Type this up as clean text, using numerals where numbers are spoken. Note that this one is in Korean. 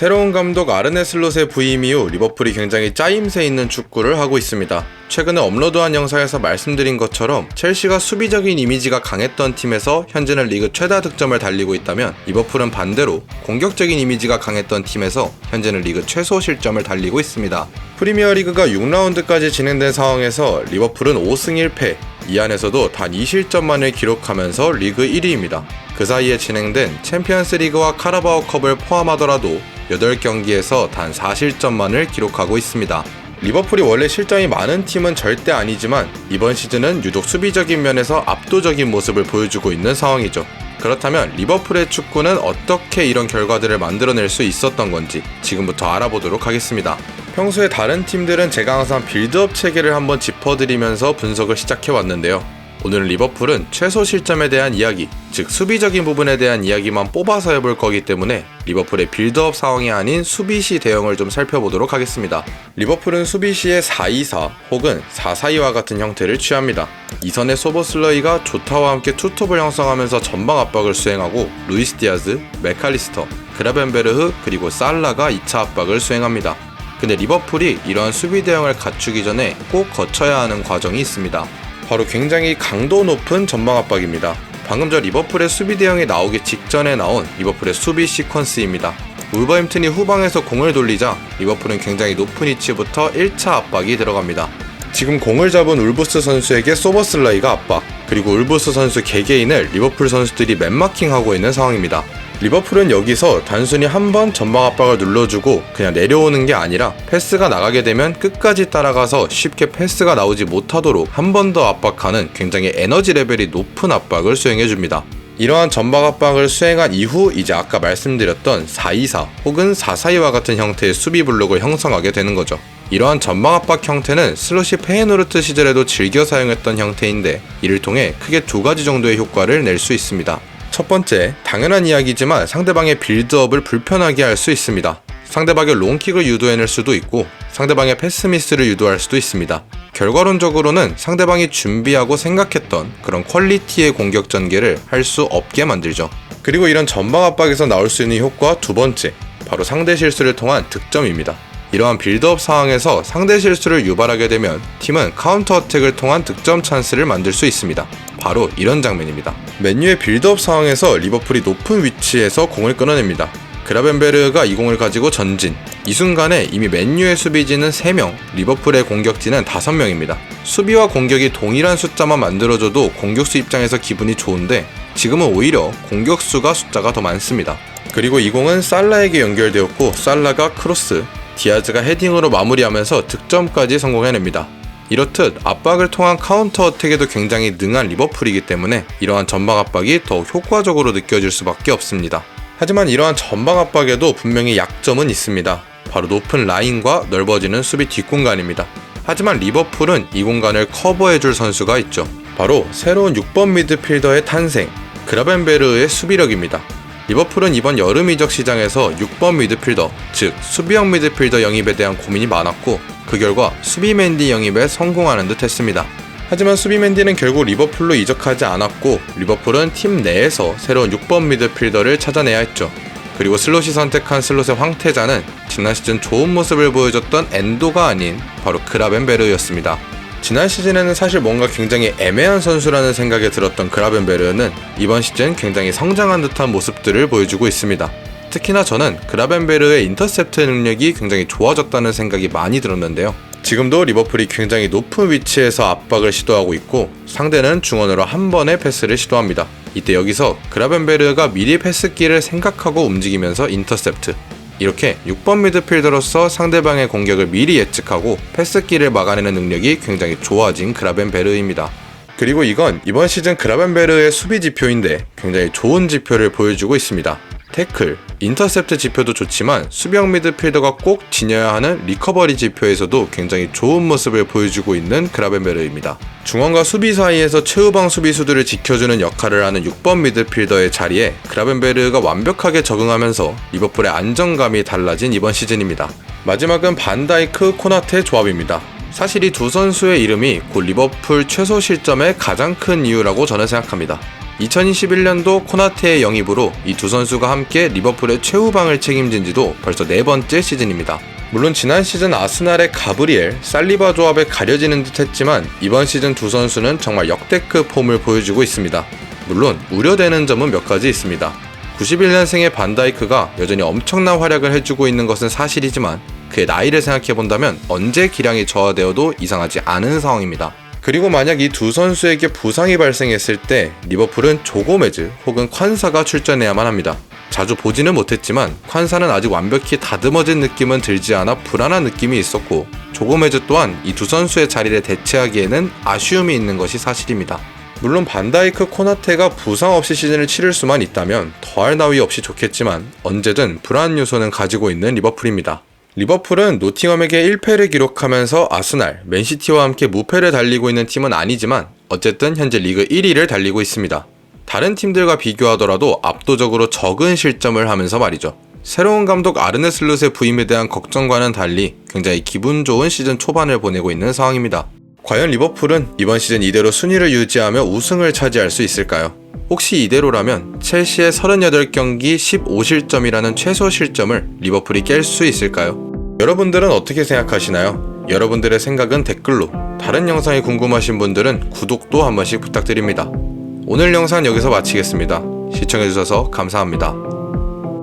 새로운 감독 아르네 슬롯의 부임 이후 리버풀이 굉장히 짜임새 있는 축구를 하고 있습니다. 최근에 업로드한 영상에서 말씀드린 것처럼 첼시가 수비적인 이미지가 강했던 팀에서 현재는 리그 최다 득점을 달리고 있다면 리버풀은 반대로 공격적인 이미지가 강했던 팀에서 현재는 리그 최소 실점을 달리고 있습니다. 프리미어리그가 6라운드까지 진행된 상황에서 리버풀은 5승 1패, 이 안에서도 단 2실점만을 기록하면서 리그 1위입니다. 그 사이에 진행된 챔피언스 리그와 카라바오컵을 포함하더라도 8경기에서 단 4실점만을 기록하고 있습니다. 리버풀이 원래 실점이 많은 팀은 절대 아니지만 이번 시즌은 유독 수비적인 면에서 압도적인 모습을 보여주고 있는 상황이죠. 그렇다면 리버풀의 축구는 어떻게 이런 결과들을 만들어낼 수 있었던 건지 지금부터 알아보도록 하겠습니다. 평소에 다른 팀들은 제가 항상 빌드업 체계를 한번 짚어드리면서 분석을 시작해왔는데요. 오늘은 리버풀은 최소 실점에 대한 이야기, 즉 수비적인 부분에 대한 이야기만 뽑아서 해볼 거기 때문에 리버풀의 빌드업 상황이 아닌 수비 시 대응을 좀 살펴보도록 하겠습니다. 리버풀은 수비 시에 4-2-4 혹은 4-4-2와 같은 형태를 취합니다. 이선의 소보슬러이가 조타와 함께 투톱을 형성하면서 전방 압박을 수행하고 루이스 디아즈, 맥칼리스터, 그라벤베르흐 그리고 살라가 2차 압박을 수행합니다. 근데 리버풀이 이러한 수비 대응을 갖추기 전에 꼭 거쳐야 하는 과정이 있습니다. 바로 굉장히 강도 높은 전방 압박입니다. 방금 전 리버풀의 수비 대응이 나오기 직전에 나온 리버풀의 수비 시퀀스입니다. 울버햄튼이 후방에서 공을 돌리자 리버풀은 굉장히 높은 위치부터 1차 압박이 들어갑니다. 지금 공을 잡은 울브스 선수에게 소버슬라이가 압박, 그리고 울브스 선수 개개인을 리버풀 선수들이 맨마킹하고 있는 상황입니다. 리버풀은 여기서 단순히 한번 전방 압박을 눌러주고 그냥 내려오는 게 아니라 패스가 나가게 되면 끝까지 따라가서 쉽게 패스가 나오지 못하도록 한 번 더 압박하는 굉장히 에너지 레벨이 높은 압박을 수행해줍니다. 이러한 전방 압박을 수행한 이후 이제 아까 말씀드렸던 4-2-4 혹은 4-4-2와 같은 형태의 수비 블록을 형성하게 되는 거죠. 이러한 전방 압박 형태는 슬롯이 페이노르트 시절에도 즐겨 사용했던 형태인데 이를 통해 크게 2가지 정도의 효과를 낼 수 있습니다. 첫 번째, 당연한 이야기지만 상대방의 빌드업을 불편하게 할 수 있습니다. 상대방의 롱킥을 유도해낼 수도 있고 상대방의 패스 미스를 유도할 수도 있습니다. 결과론적으로는 상대방이 준비하고 생각했던 그런 퀄리티의 공격 전개를 할 수 없게 만들죠. 그리고 이런 전방 압박에서 나올 수 있는 효과 두 번째, 바로 상대 실수를 통한 득점입니다. 이러한 빌드업 상황에서 상대 실수를 유발하게 되면 팀은 카운터 어택을 통한 득점 찬스를 만들 수 있습니다. 바로 이런 장면입니다. 맨유의 빌드업 상황에서 리버풀이 높은 위치에서 공을 끊어냅니다. 그라벤베르가 이 공을 가지고 전진. 이 순간에 이미 맨유의 수비진은 3명, 리버풀의 공격진은 5명입니다. 수비와 공격이 동일한 숫자만 만들어줘도 공격수 입장에서 기분이 좋은데 지금은 오히려 공격수가 숫자가 더 많습니다. 그리고 이 공은 살라에게 연결되었고 살라가 크로스, 디아즈가 헤딩으로 마무리하면서 득점까지 성공해냅니다. 이렇듯 압박을 통한 카운터 어택에도 굉장히 능한 리버풀이기 때문에 이러한 전방 압박이 더욱 효과적으로 느껴질 수밖에 없습니다. 하지만 이러한 전방 압박에도 분명히 약점은 있습니다. 바로 높은 라인과 넓어지는 수비 뒷공간입니다. 하지만 리버풀은 이 공간을 커버해줄 선수가 있죠. 바로 새로운 6번 미드필더의 탄생, 그라벤베르의 수비력입니다. 리버풀은 이번 여름 이적 시장에서 6번 미드필더, 즉 수비형 미드필더 영입에 대한 고민이 많았고 그 결과 수비맨디 영입에 성공하는 듯 했습니다. 하지만 수비맨디는 결국 리버풀로 이적하지 않았고 리버풀은 팀 내에서 새로운 6번 미드필더를 찾아내야 했죠. 그리고 슬롯이 선택한 슬롯의 황태자는 지난 시즌 좋은 모습을 보여줬던 엔도가 아닌 바로 그라벤베르였습니다. 지난 시즌에는 사실 뭔가 굉장히 애매한 선수라는 생각이 들었던 그라벤베르는 이번 시즌 굉장히 성장한 듯한 모습들을 보여주고 있습니다. 특히나 저는 그라벤베르의 인터셉트 능력이 굉장히 좋아졌다는 생각이 많이 들었는데요. 지금도 리버풀이 굉장히 높은 위치에서 압박을 시도하고 있고 상대는 중원으로 한 번의 패스를 시도합니다. 이때 여기서 그라벤베르가 미리 패스기를 생각하고 움직이면서 인터셉트, 이렇게 6번 미드필더로서 상대방의 공격을 미리 예측하고 패스기를 막아내는 능력이 굉장히 좋아진 그라벤베르입니다. 그리고 이건 이번 시즌 그라벤베르의 수비 지표인데 굉장히 좋은 지표를 보여주고 있습니다. 태클, 인터셉트 지표도 좋지만 수비형 미드필더가 꼭 지녀야 하는 리커버리 지표에서도 굉장히 좋은 모습을 보여주고 있는 그라벤베르입니다. 중원과 수비 사이에서 최후방 수비수들을 지켜주는 역할을 하는 6번 미드필더의 자리에 그라벤베르가 완벽하게 적응하면서 리버풀의 안정감이 달라진 이번 시즌입니다. 마지막은 반다이크, 코나테 조합입니다. 사실 이 두 선수의 이름이 곧 리버풀 최소 실점의 가장 큰 이유라고 저는 생각합니다. 2021년도 코나테의 영입으로 이 두 선수가 함께 리버풀의 최후방을 책임진 지도 벌써 4번째 시즌입니다. 물론 지난 시즌 아스날의 가브리엘, 살리바 조합에 가려지는 듯 했지만 이번 시즌 두 선수는 정말 역대급 폼을 보여주고 있습니다. 물론 우려되는 점은 몇 가지 있습니다. 91년생의 반다이크가 여전히 엄청난 활약을 해주고 있는 것은 사실이지만 그의 나이를 생각해본다면 언제 기량이 저하되어도 이상하지 않은 상황입니다. 그리고 만약 이 두 선수에게 부상이 발생했을 때 리버풀은 조고메즈 혹은 콴사가 출전해야만 합니다. 자주 보지는 못했지만 콴사는 아직 완벽히 다듬어진 느낌은 들지 않아 불안한 느낌이 있었고 조고메즈 또한 이 두 선수의 자리를 대체하기에는 아쉬움이 있는 것이 사실입니다. 물론 반다이크, 코나테가 부상 없이 시즌을 치를 수만 있다면 더할 나위 없이 좋겠지만 언제든 불안 요소는 가지고 있는 리버풀입니다. 리버풀은 노팅엄에게 1패를 기록하면서 아스날, 맨시티와 함께 무패를 달리고 있는 팀은 아니지만 어쨌든 현재 리그 1위를 달리고 있습니다. 다른 팀들과 비교하더라도 압도적으로 적은 실점을 하면서 말이죠. 새로운 감독 아르네 슬롯의 부임에 대한 걱정과는 달리 굉장히 기분 좋은 시즌 초반을 보내고 있는 상황입니다. 과연 리버풀은 이번 시즌 이대로 순위를 유지하며 우승을 차지할 수 있을까요? 혹시 이대로라면 첼시의 38경기 15실점이라는 최소 실점을 리버풀이 깰 수 있을까요? 여러분들은 어떻게 생각하시나요? 여러분들의 생각은 댓글로, 다른 영상이 궁금하신 분들은 구독도 한 번씩 부탁드립니다. 오늘 영상 여기서 마치겠습니다. 시청해주셔서 감사합니다.